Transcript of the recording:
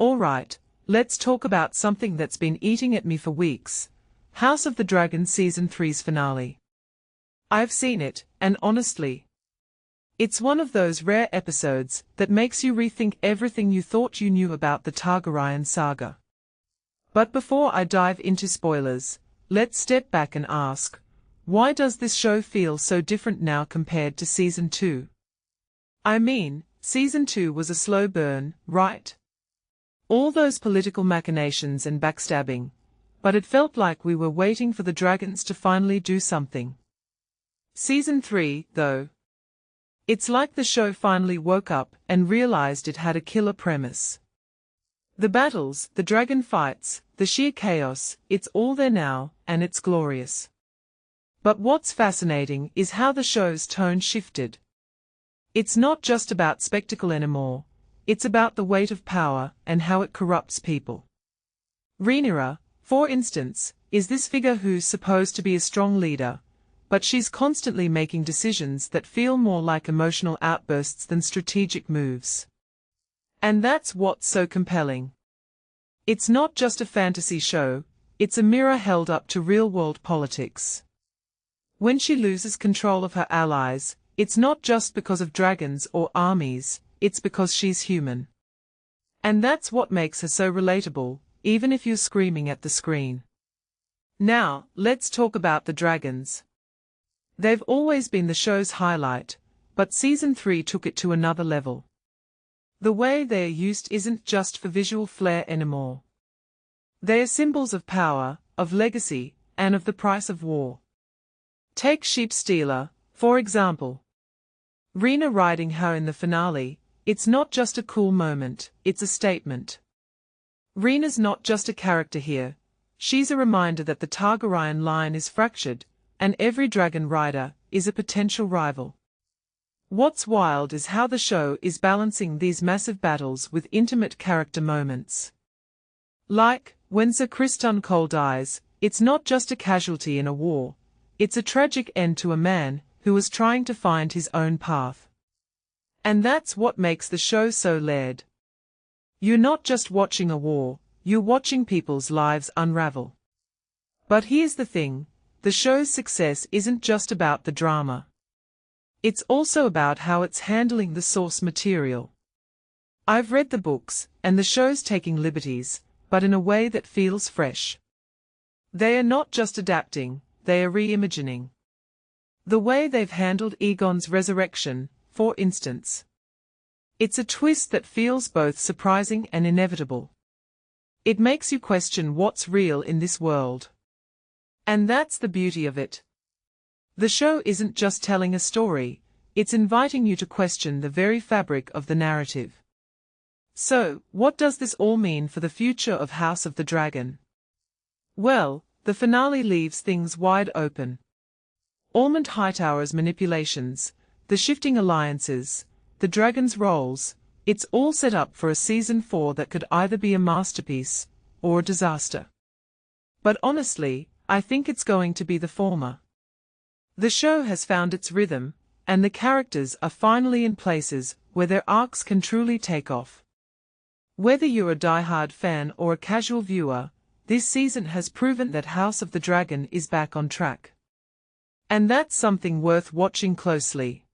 Alright, let's talk about something that's been eating at me for weeks. House of the Dragon Season 3's finale. I've seen it, and honestly, it's one of those rare episodes that makes you rethink everything you thought you knew about the Targaryen saga. But before I dive into spoilers, let's step back and ask, why does this show feel so different now compared to Season 2? I mean, Season 2 was a slow burn, right? All those political machinations and backstabbing, but it felt like we were waiting for the dragons to finally do something. Season 3, though, it's like the show finally woke up and realized it had a killer premise. The battles, the dragon fights, the sheer chaos, it's all there now, and it's glorious. But what's fascinating is how the show's tone shifted. It's not just about spectacle anymore. It's about the weight of power and how it corrupts people. Rhaenyra, for instance, is this figure who's supposed to be a strong leader, but she's constantly making decisions that feel more like emotional outbursts than strategic moves. And that's what's so compelling. It's not just a fantasy show, it's a mirror held up to real-world politics. When she loses control of her allies, it's not just because of dragons or armies, it's because she's human. And that's what makes her so relatable, even if you're screaming at the screen. Now, let's talk about the dragons. They've always been the show's highlight, but Season 3 took it to another level. The way they're used isn't just for visual flair anymore. They are symbols of power, of legacy, and of the price of war. Take Sheep Stealer, for example. Rhaenyra riding her in the finale, it's not just a cool moment, it's a statement. Rhaenyra's not just a character here, she's a reminder that the Targaryen line is fractured, and every dragon rider is a potential rival. What's wild is how the show is balancing these massive battles with intimate character moments. Like, when Sir Criston Cole dies, it's not just a casualty in a war, it's a tragic end to a man who was trying to find his own path. And that's what makes the show so layered. You're not just watching a war, you're watching people's lives unravel. But here's the thing, the show's success isn't just about the drama. It's also about how it's handling the source material. I've read the books, and the show's taking liberties, but in a way that feels fresh. They are not just adapting, they are reimagining. The way they've handled Aegon's resurrection, for instance. It's a twist that feels both surprising and inevitable. It makes you question what's real in this world. And that's the beauty of it. The show isn't just telling a story, it's inviting you to question the very fabric of the narrative. So, what does this all mean for the future of House of the Dragon? Well, the finale leaves things wide open. Aemond Hightower's manipulations, the shifting alliances, the dragons' roles, it's all set up for a Season 4 that could either be a masterpiece or a disaster. But honestly, I think it's going to be the former. The show has found its rhythm, and the characters are finally in places where their arcs can truly take off. Whether you're a die-hard fan or a casual viewer, this season has proven that House of the Dragon is back on track. And that's something worth watching closely.